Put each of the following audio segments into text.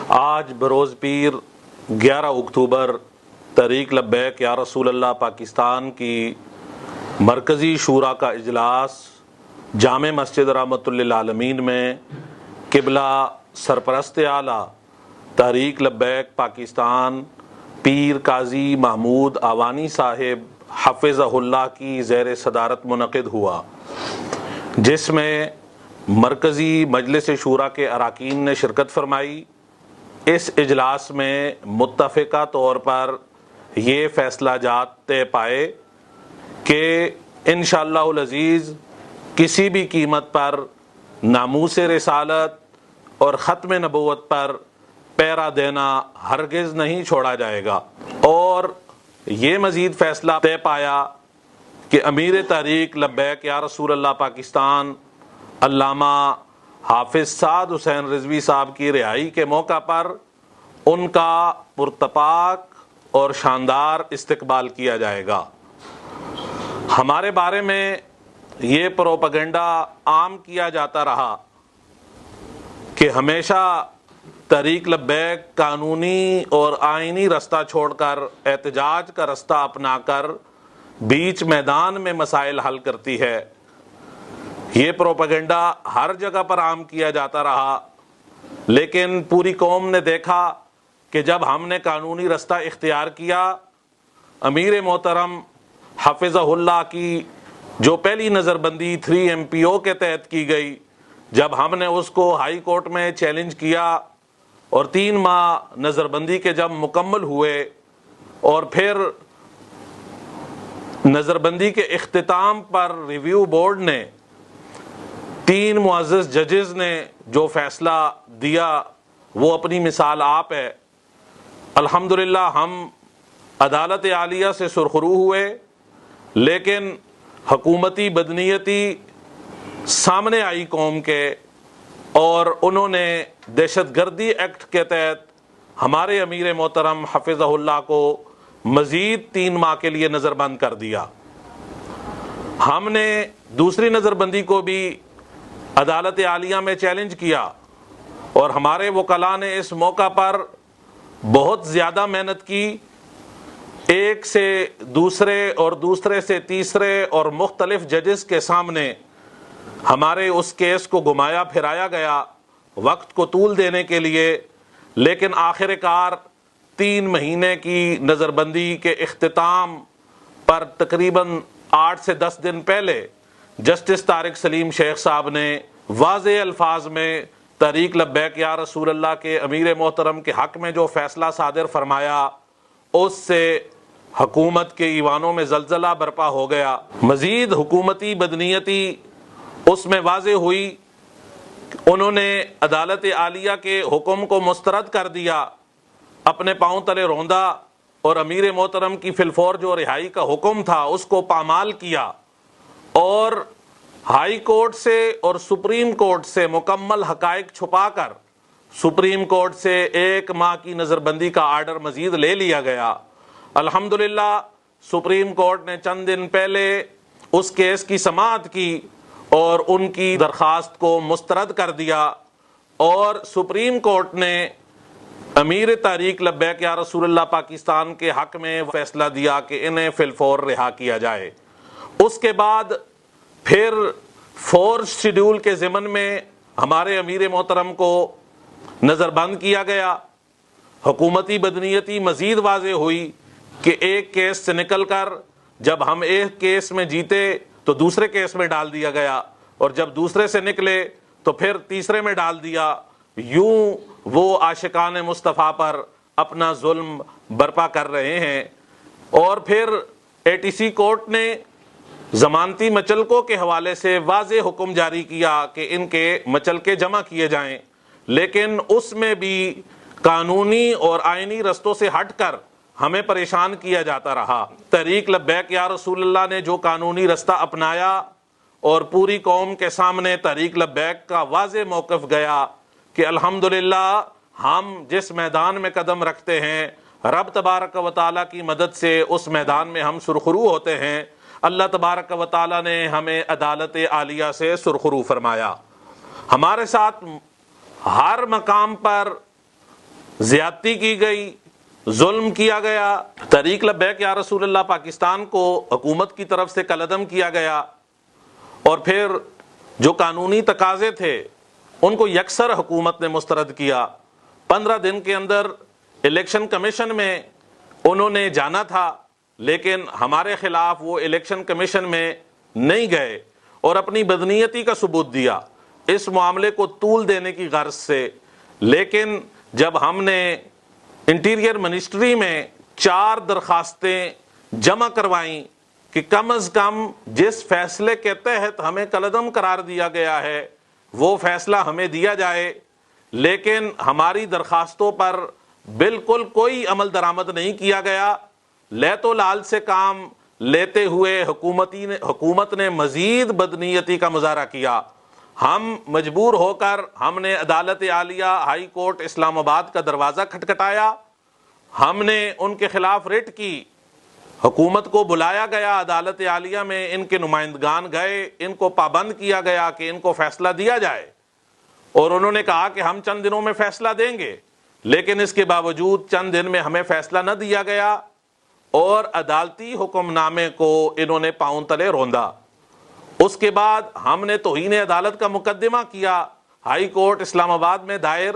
آج بروز پیر 11 اکتوبر تحریک لبیک یا رسول اللہ پاکستان کی مرکزی شورا کا اجلاس جامع مسجد رحمۃ للعالمین میں قبلہ سرپرست اعلیٰ تحریک لبیک پاکستان پیر قاضی محمود آوانی صاحب حفظہ اللہ کی زیر صدارت منعقد ہوا، جس میں مرکزی مجلس شورا کے اراکین نے شرکت فرمائی۔ اس اجلاس میں متفقہ طور پر یہ فیصلہ جات طے پائے کہ انشاءاللہ العزیز کسی بھی قیمت پر ناموس رسالت اور ختم نبوت پر پیرا دینا ہرگز نہیں چھوڑا جائے گا، اور یہ مزید فیصلہ طے پایا کہ امیر تحریک لبیک یا رسول اللہ پاکستان علامہ حافظ سعد حسین رضوی صاحب کی رہائی کے موقع پر ان کا پرتپاک اور شاندار استقبال کیا جائے گا۔ ہمارے بارے میں یہ پروپیگنڈا عام کیا جاتا رہا کہ ہمیشہ تحریک لبیک قانونی اور آئینی رستہ چھوڑ کر احتجاج کا رستہ اپنا کر بیچ میدان میں مسائل حل کرتی ہے۔ یہ پروپیگنڈا ہر جگہ پر عام کیا جاتا رہا، لیکن پوری قوم نے دیکھا کہ جب ہم نے قانونی رستہ اختیار کیا، امیر محترم حفظہ اللہ کی جو پہلی نظر بندی 3 MPO کے تحت کی گئی، جب ہم نے اس کو ہائی کورٹ میں چیلنج کیا اور 3 ماہ نظر بندی کے جب مکمل ہوئے اور پھر نظر بندی کے اختتام پر ریویو بورڈ نے 3 معزز ججز نے جو فیصلہ دیا وہ اپنی مثال آپ ہے۔ الحمدللہ ہم عدالت عالیہ سے سرخرو ہوئے، لیکن حکومتی بدنیتی سامنے آئی قوم کے، اور انہوں نے دہشت گردی ایکٹ کے تحت ہمارے امیر محترم حفظہ اللہ کو مزید 3 ماہ کے لیے نظر بند کر دیا۔ ہم نے دوسری نظر بندی کو بھی عدالت عالیہ میں چیلنج کیا، اور ہمارے وکلاء نے اس موقع پر بہت زیادہ محنت کی، ایک سے دوسرے اور دوسرے سے تیسرے اور مختلف ججز کے سامنے ہمارے اس کیس کو گھمایا پھرایا گیا وقت کو طول دینے کے لیے، لیکن آخر کار 3 مہینے کی نظر بندی کے اختتام پر تقریباً 8 سے 10 دن پہلے جسٹس طارق سلیم شیخ صاحب نے واضح الفاظ میں تحریک لبیک یا رسول اللہ کے امیر محترم کے حق میں جو فیصلہ صادر فرمایا، اس سے حکومت کے ایوانوں میں زلزلہ برپا ہو گیا۔ مزید حکومتی بدنیتی اس میں واضح ہوئی، انہوں نے عدالت عالیہ کے حکم کو مسترد کر دیا، اپنے پاؤں تلے روندا، اور امیر محترم کی فی الفور جو رہائی کا حکم تھا اس کو پامال کیا، اور ہائی کورٹ سے اور سپریم کورٹ سے مکمل حقائق چھپا کر سپریم کورٹ سے 1 ماہ کی نظر بندی کا آرڈر مزید لے لیا گیا۔ الحمدللہ سپریم کورٹ نے چند دن پہلے اس کیس کی سماعت کی اور ان کی درخواست کو مسترد کر دیا، اور سپریم کورٹ نے امیر تحریک لبیک یا رسول اللہ پاکستان کے حق میں فیصلہ دیا کہ انہیں فی الفور رہا کیا جائے۔ اس کے بعد پھر 4 شیڈول کے ضمن میں ہمارے امیر محترم کو نظر بند کیا گیا۔ حکومتی بدنیتی مزید واضح ہوئی کہ ایک کیس سے نکل کر جب ہم ایک کیس میں جیتے تو دوسرے کیس میں ڈال دیا گیا، اور جب دوسرے سے نکلے تو پھر تیسرے میں ڈال دیا۔ یوں وہ عاشقان مصطفیٰ پر اپنا ظلم برپا کر رہے ہیں۔ اور پھر ATC کورٹ نے ضمانتی مچلکوں کے حوالے سے واضح حکم جاری کیا کہ ان کے مچلکے جمع کیے جائیں، لیکن اس میں بھی قانونی اور آئینی رستوں سے ہٹ کر ہمیں پریشان کیا جاتا رہا۔ تحریک لبیک یا رسول اللہ نے جو قانونی رستہ اپنایا اور پوری قوم کے سامنے تحریک لبیک کا واضح موقف گیا کہ الحمدللہ ہم جس میدان میں قدم رکھتے ہیں، رب تبارک و تعالیٰ کی مدد سے اس میدان میں ہم سرخرو ہوتے ہیں۔ اللہ تبارک و تعالیٰ نے ہمیں عدالت عالیہ سے سرخرو فرمایا۔ ہمارے ساتھ ہر مقام پر زیادتی کی گئی، ظلم کیا گیا، طریق لبیک یا رسول اللہ پاکستان کو حکومت کی طرف سے کالعدم کیا گیا، اور پھر جو قانونی تقاضے تھے ان کو یکسر حکومت نے مسترد کیا۔ 15 دن کے اندر الیکشن کمیشن میں انہوں نے جانا تھا، لیکن ہمارے خلاف وہ الیکشن کمیشن میں نہیں گئے اور اپنی بدنیتی کا ثبوت دیا اس معاملے کو طول دینے کی غرض سے۔ لیکن جب ہم نے انٹیریئر منسٹری میں 4 درخواستیں جمع کروائیں کہ کم از کم جس فیصلے کے تحت ہمیں کالعدم قرار دیا گیا ہے وہ فیصلہ ہمیں دیا جائے، لیکن ہماری درخواستوں پر بالکل کوئی عمل درآمد نہیں کیا گیا۔ لیت و لال سے کام لیتے ہوئے حکومت نے مزید بدنیتی کا مظاہرہ کیا۔ ہم مجبور ہو کر ہم نے عدالت عالیہ ہائی کورٹ اسلام آباد کا دروازہ کھٹکھٹایا، ہم نے ان کے خلاف ریٹ کی، حکومت کو بلایا گیا عدالت عالیہ میں، ان کے نمائندگان گئے، ان کو پابند کیا گیا کہ ان کو فیصلہ دیا جائے، اور انہوں نے کہا کہ ہم چند دنوں میں فیصلہ دیں گے، لیکن اس کے باوجود چند دن میں ہمیں فیصلہ نہ دیا گیا اور عدالتی حکم نامے کو انہوں نے پاؤں تلے روندا۔ اس کے بعد ہم نے توہین عدالت کا مقدمہ کیا ہائی کورٹ اسلام آباد میں دائر،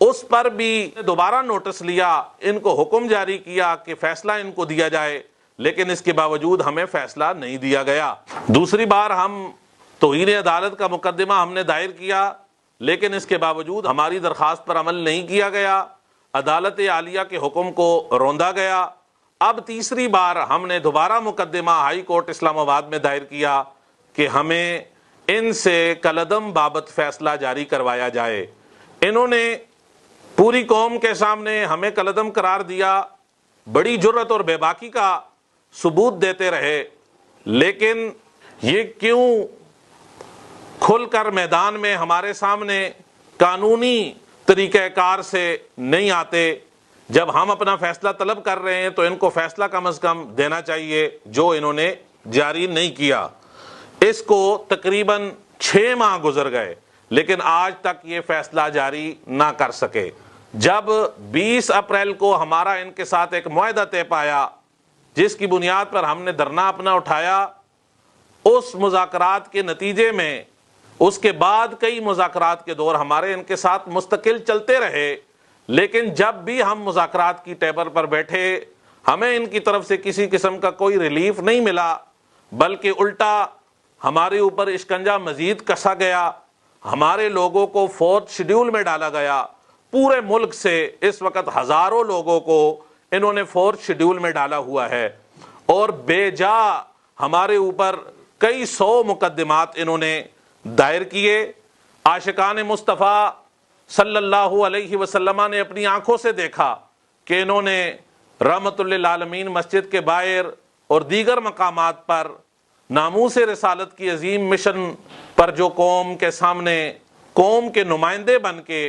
اس پر بھی دوبارہ نوٹس لیا، ان کو حکم جاری کیا کہ فیصلہ ان کو دیا جائے، لیکن اس کے باوجود ہمیں فیصلہ نہیں دیا گیا۔ دوسری بار ہم توہین عدالت کا مقدمہ ہم نے دائر کیا، لیکن اس کے باوجود ہماری درخواست پر عمل نہیں کیا گیا، عدالت عالیہ کے حکم کو روندا گیا۔ اب تیسری بار ہم نے دوبارہ مقدمہ ہائی کورٹ اسلام آباد میں دائر کیا کہ ہمیں ان سے کالعدم بابت فیصلہ جاری کروایا جائے۔ انہوں نے پوری قوم کے سامنے ہمیں کالعدم قرار دیا، بڑی جرت اور بے باکی کا ثبوت دیتے رہے، لیکن یہ کیوں کھل کر میدان میں ہمارے سامنے قانونی طریقہ کار سے نہیں آتے؟ جب ہم اپنا فیصلہ طلب کر رہے ہیں تو ان کو فیصلہ کم از کم دینا چاہیے، جو انہوں نے جاری نہیں کیا۔ اس کو تقریباً 6 ماہ گزر گئے، لیکن آج تک یہ فیصلہ جاری نہ کر سکے۔ جب 20 اپریل کو ہمارا ان کے ساتھ ایک معاہدہ طے پایا، جس کی بنیاد پر ہم نے دھرنا اپنا اٹھایا، اس مذاکرات کے نتیجے میں اس کے بعد کئی مذاکرات کے دور ہمارے ان کے ساتھ مستقل چلتے رہے، لیکن جب بھی ہم مذاکرات کی ٹیبل پر بیٹھے ہمیں ان کی طرف سے کسی قسم کا کوئی ریلیف نہیں ملا، بلکہ الٹا ہمارے اوپر اشکنجہ مزید کسا گیا، ہمارے لوگوں کو 4تھ شیڈول میں ڈالا گیا۔ پورے ملک سے اس وقت ہزاروں لوگوں کو انہوں نے 4تھ شیڈول میں ڈالا ہوا ہے، اور بے جا ہمارے اوپر کئی 100 مقدمات انہوں نے دائر کیے۔ عاشقان مصطفیٰ صلی اللہ علیہ وسلم نے اپنی آنکھوں سے دیکھا کہ انہوں نے رحمت للعالمین مسجد کے باہر اور دیگر مقامات پر ناموس رسالت کی عظیم مشن پر جو قوم کے سامنے قوم کے نمائندے بن کے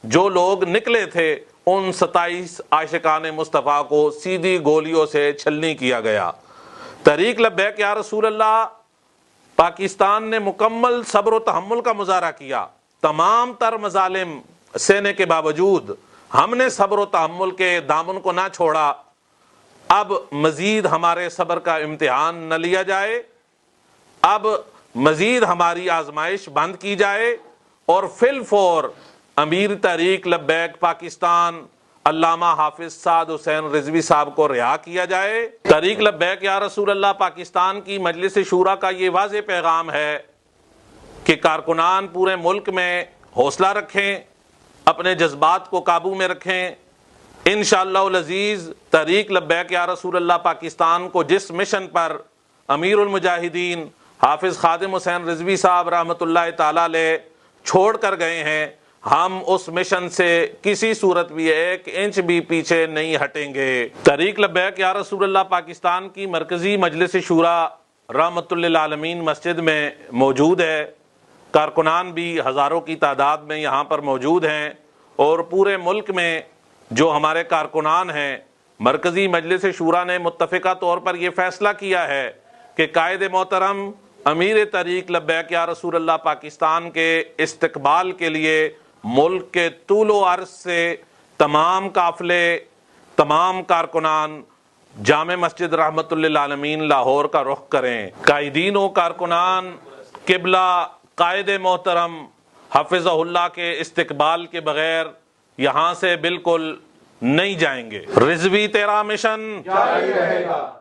جو لوگ نکلے تھے، ان 27 عاشقان مصطفیٰ کو سیدھی گولیوں سے چھلنی کیا گیا۔ طریق لبیک یا رسول اللہ پاکستان نے مکمل صبر و تحمل کا مظاہرہ کیا۔ تمام تر مظالم سہنے کے باوجود ہم نے صبر و تحمل کے دامن کو نہ چھوڑا۔ اب مزید ہمارے صبر کا امتحان نہ لیا جائے، اب مزید ہماری آزمائش بند کی جائے، اور فی الفور امیر تحریک لبیک پاکستان علامہ حافظ سعد حسین رضوی صاحب کو رہا کیا جائے۔ طریق لبیک یا رسول اللہ پاکستان کی مجلس شورا کا یہ واضح پیغام ہے کہ کارکنان پورے ملک میں حوصلہ رکھیں، اپنے جذبات کو قابو میں رکھیں۔ انشاءاللہ العزیز طریق لبیک یا رسول اللہ پاکستان کو جس مشن پر امیر المجاہدین حافظ خادم حسین رضوی صاحب رحمۃ اللہ تعالی علیہ چھوڑ کر گئے ہیں، ہم اس مشن سے کسی صورت بھی 1 انچ بھی پیچھے نہیں ہٹیں گے۔ طریق لبیک یا رسول اللہ پاکستان کی مرکزی مجلس شورا رحمۃ للعالمین مسجد میں موجود ہے، کارکنان بھی ہزاروں کی تعداد میں یہاں پر موجود ہیں، اور پورے ملک میں جو ہمارے کارکنان ہیں، مرکزی مجلس شورا نے متفقہ طور پر یہ فیصلہ کیا ہے کہ قائد محترم امیر طریق لبیک یا رسول اللہ پاکستان کے استقبال کے لیے ملک کے طول و عرض سے تمام قافلے، تمام کارکنان جامع مسجد رحمت للعالمین لاہور کا رخ کریں۔ قائدین و کارکنان قبلہ قائد محترم حفظہ اللہ کے استقبال کے بغیر یہاں سے بالکل نہیں جائیں گے۔ رضوی تیرا مشن جاری رہے گا۔